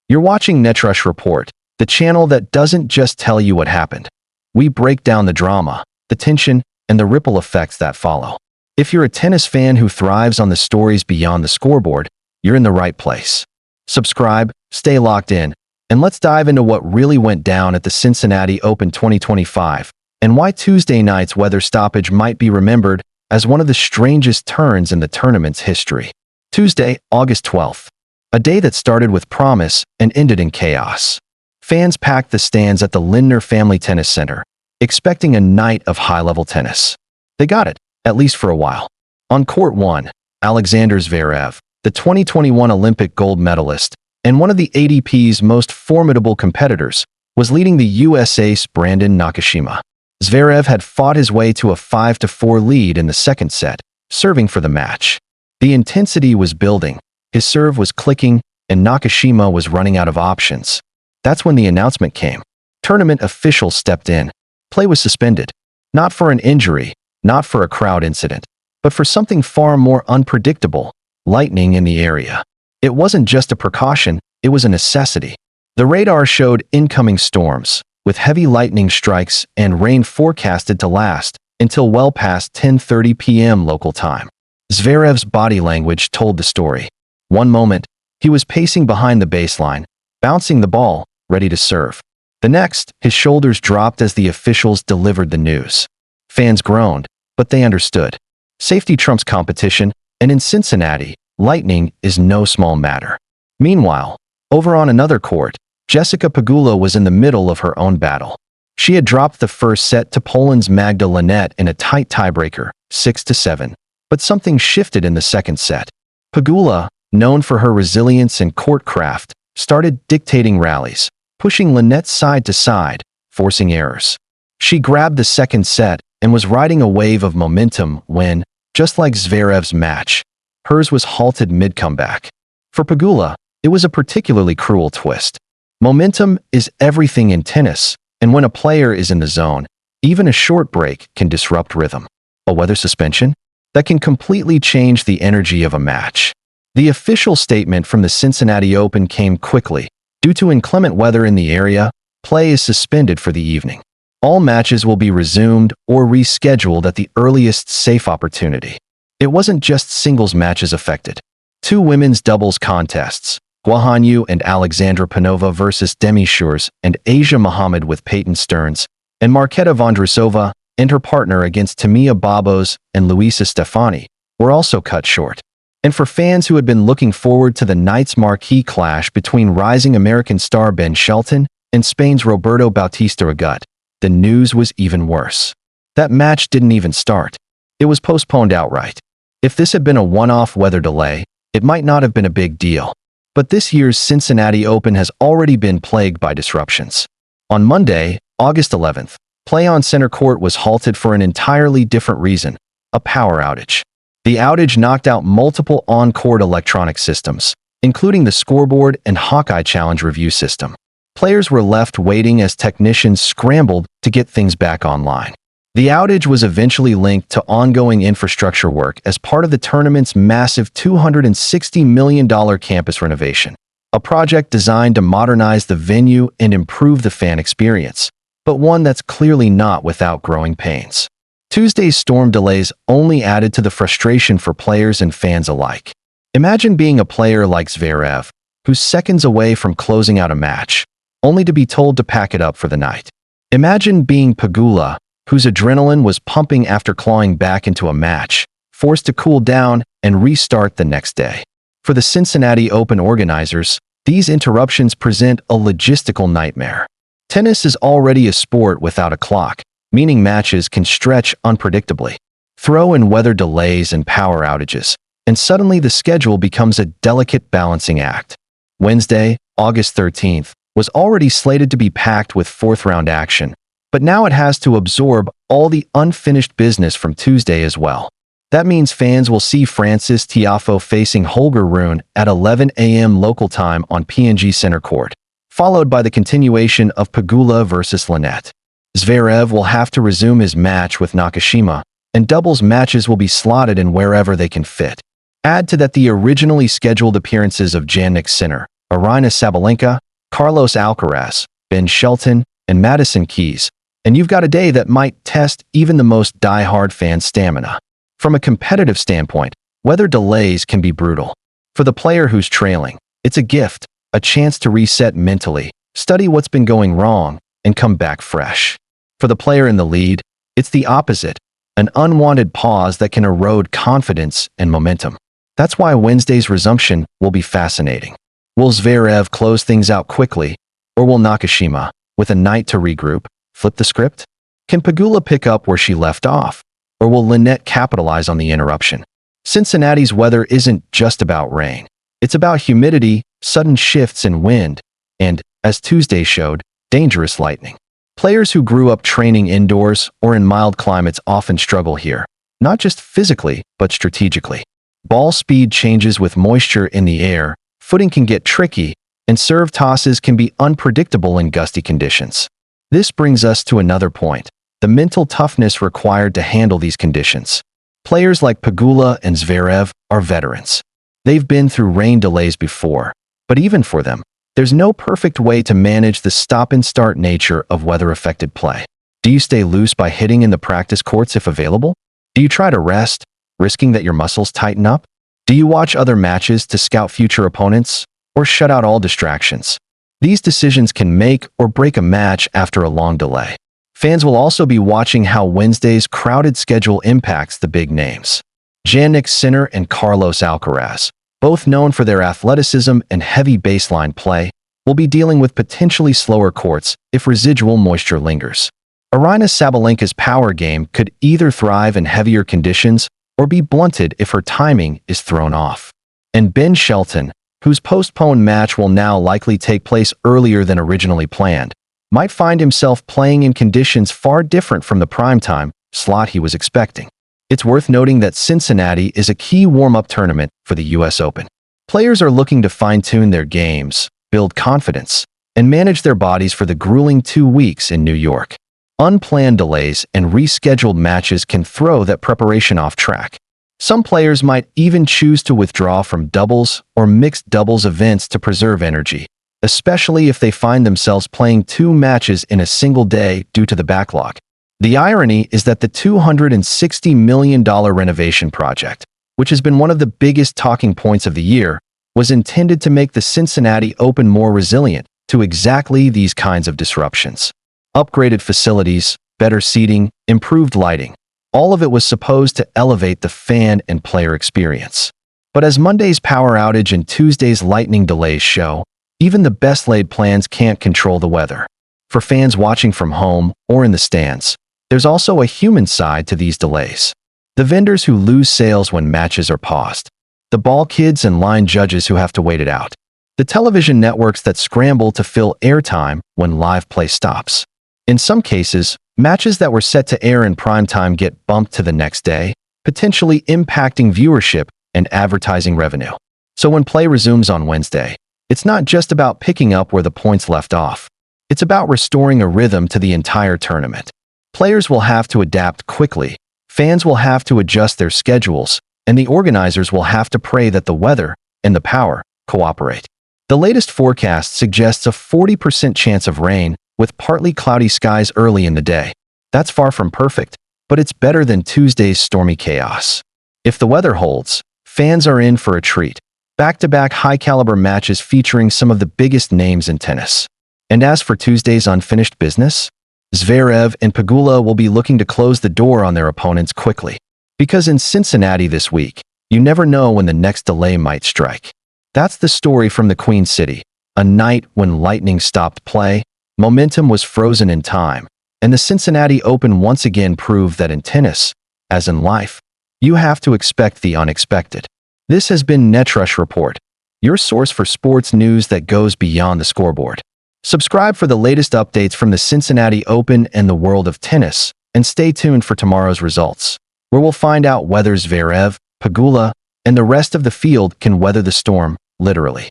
You're watching Netrush Report, the channel that doesn't just tell you what happened. We break down the drama, the tension, and the ripple effects that follow. If you're a tennis fan who thrives on the stories beyond the scoreboard, you're in the right place. Subscribe, stay locked in, and let's dive into what really went down at the Cincinnati Open 2025 and why Tuesday night's weather stoppage might be remembered as one of the strangest turns in the tournament's history. Tuesday, August 12th. A day that started with promise and ended in chaos. Fans packed the stands at the Lindner Family Tennis Center, expecting a night of high-level tennis. They got it, at least for a while. On Court 1, Alexander Zverev, the 2021 Olympic gold medalist and one of the ATP's most formidable competitors, was leading the US ace Brandon Nakashima. Zverev had fought his way to a 5-4 lead in the second set, serving for the match. The intensity was building, his serve was clicking, and Nakashima was running out of options. That's when the announcement came. Tournament officials stepped in. Play was suspended. Not for an injury, not for a crowd incident, but for something far more unpredictable: lightning in the area. It wasn't just a precaution, it was a necessity. The radar showed incoming storms, with heavy lightning strikes and rain forecasted to last until well past 10:30 p.m. local time. Zverev's body language told the story. One moment, he was pacing behind the baseline, bouncing the ball, ready to serve. The next, his shoulders dropped as the officials delivered the news. Fans groaned, but they understood. Safety trumps competition, and in Cincinnati, lightning is no small matter. Meanwhile, over on another court, Jessica Pegula was in the middle of her own battle. She had dropped the first set to Poland's Magda Linette in a tight tiebreaker, 6-7, but something shifted in the second set. Pegula, known for her resilience and court craft, started dictating rallies, pushing Linette side to side, forcing errors. She grabbed the second set and was riding a wave of momentum when, just like Zverev's match, hers was halted mid-comeback. For Pegula, it was a particularly cruel twist. Momentum is everything in tennis, and when a player is in the zone, even a short break can disrupt rhythm. A weather suspension? That can completely change the energy of a match. The official statement from the Cincinnati Open came quickly. Due to inclement weather in the area, play is suspended for the evening. All matches will be resumed or rescheduled at the earliest safe opportunity. It wasn't just singles matches affected. Two women's doubles contests, Guanyu and Alexandra Panova versus Demi Schuurs and Asia Muhammad with Peyton Stearns, and Marketa Vondrousova and her partner against Tamia Babos and Luisa Stefani, were also cut short. And for fans who had been looking forward to the night's marquee clash between rising American star Ben Shelton and Spain's Roberto Bautista Agut, the news was even worse. That match didn't even start. It was postponed outright. If this had been a one-off weather delay, it might not have been a big deal. But this year's Cincinnati Open has already been plagued by disruptions. On Monday, August 11th, play on center court was halted for an entirely different reason: a power outage. The outage knocked out multiple on-court electronic systems, including the scoreboard and Hawkeye Challenge review system. Players were left waiting as technicians scrambled to get things back online. The outage was eventually linked to ongoing infrastructure work as part of the tournament's massive $260 million campus renovation, a project designed to modernize the venue and improve the fan experience, but one that's clearly not without growing pains. Tuesday's storm delays only added to the frustration for players and fans alike. Imagine being a player like Zverev, who's seconds away from closing out a match, only to be told to pack it up for the night. Imagine being Pegula, whose adrenaline was pumping after clawing back into a match, forced to cool down and restart the next day. For the Cincinnati Open organizers, these interruptions present a logistical nightmare. Tennis is already a sport without a clock, meaning matches can stretch unpredictably. Throw in weather delays and power outages, and suddenly the schedule becomes a delicate balancing act. Wednesday, August 13th, was already slated to be packed with fourth-round action, but now it has to absorb all the unfinished business from Tuesday as well. That means fans will see Frances Tiafoe facing Holger Rune at 11 a.m. local time on PNG Center Court, followed by the continuation of Pegula versus Linette. Zverev will have to resume his match with Nakashima, and doubles matches will be slotted in wherever they can fit. Add to that the originally scheduled appearances of Jannik Sinner, Aryna Sabalenka, Carlos Alcaraz, Ben Shelton, and Madison Keys, and you've got a day that might test even the most die-hard fan's stamina. From a competitive standpoint, weather delays can be brutal. For the player who's trailing, it's a gift, a chance to reset mentally, study what's been going wrong, and come back fresh. For the player in the lead, it's the opposite, an unwanted pause that can erode confidence and momentum. That's why Wednesday's resumption will be fascinating. Will Zverev close things out quickly, or will Nakashima, with a night to regroup, flip the script? Can Pegula pick up where she left off, or will Linette capitalize on the interruption? Cincinnati's weather isn't just about rain. It's about humidity, sudden shifts in wind, and, as Tuesday showed, dangerous lightning. Players who grew up training indoors or in mild climates often struggle here, not just physically, but strategically. Ball speed changes with moisture in the air, footing can get tricky, and serve tosses can be unpredictable in gusty conditions. This brings us to another point, the mental toughness required to handle these conditions. Players like Pegula and Zverev are veterans. They've been through rain delays before, but even for them, there's no perfect way to manage the stop-and-start nature of weather-affected play. Do you stay loose by hitting in the practice courts if available? Do you try to rest, risking that your muscles tighten up? Do you watch other matches to scout future opponents, or shut out all distractions? These decisions can make or break a match after a long delay. Fans will also be watching how Wednesday's crowded schedule impacts the big names. Jannik Sinner and Carlos Alcaraz, both known for their athleticism and heavy baseline play, will be dealing with potentially slower courts if residual moisture lingers. Aryna Sabalenka's power game could either thrive in heavier conditions or be blunted if her timing is thrown off. And Ben Shelton, whose postponed match will now likely take place earlier than originally planned, might find himself playing in conditions far different from the primetime slot he was expecting. It's worth noting that Cincinnati is a key warm-up tournament for the US Open. Players are looking to fine-tune their games, build confidence, and manage their bodies for the grueling 2 weeks in New York. Unplanned delays and rescheduled matches can throw that preparation off track. Some players might even choose to withdraw from doubles or mixed doubles events to preserve energy, especially if they find themselves playing 2 matches in a single day due to the backlog. The irony is that the $260 million renovation project, which has been one of the biggest talking points of the year, was intended to make the Cincinnati Open more resilient to exactly these kinds of disruptions. Upgraded facilities, better seating, improved lighting. All of it was supposed to elevate the fan and player experience. But as Monday's power outage and Tuesday's lightning delays show, even the best-laid plans can't control the weather. For fans watching from home or in the stands, there's also a human side to these delays. The vendors who lose sales when matches are paused. The ball kids and line judges who have to wait it out. The television networks that scramble to fill airtime when live play stops. In some cases, matches that were set to air in primetime get bumped to the next day, potentially impacting viewership and advertising revenue. So when play resumes on Wednesday, it's not just about picking up where the points left off. It's about restoring a rhythm to the entire tournament. Players will have to adapt quickly, fans will have to adjust their schedules, and the organizers will have to pray that the weather and the power cooperate. The latest forecast suggests a 40% chance of rain, with partly cloudy skies early in the day. That's far from perfect, but it's better than Tuesday's stormy chaos. If the weather holds, fans are in for a treat. Back-to-back high-caliber matches featuring some of the biggest names in tennis. And as for Tuesday's unfinished business, Zverev and Pegula will be looking to close the door on their opponents quickly. Because in Cincinnati this week, you never know when the next delay might strike. That's the story from the Queen City, a night when lightning stopped play, momentum was frozen in time, and the Cincinnati Open once again proved that in tennis, as in life, you have to expect the unexpected. This has been Netrush Report, your source for sports news that goes beyond the scoreboard. Subscribe for the latest updates from the Cincinnati Open and the world of tennis, and stay tuned for tomorrow's results, where we'll find out whether Zverev, Pegula, and the rest of the field can weather the storm, literally.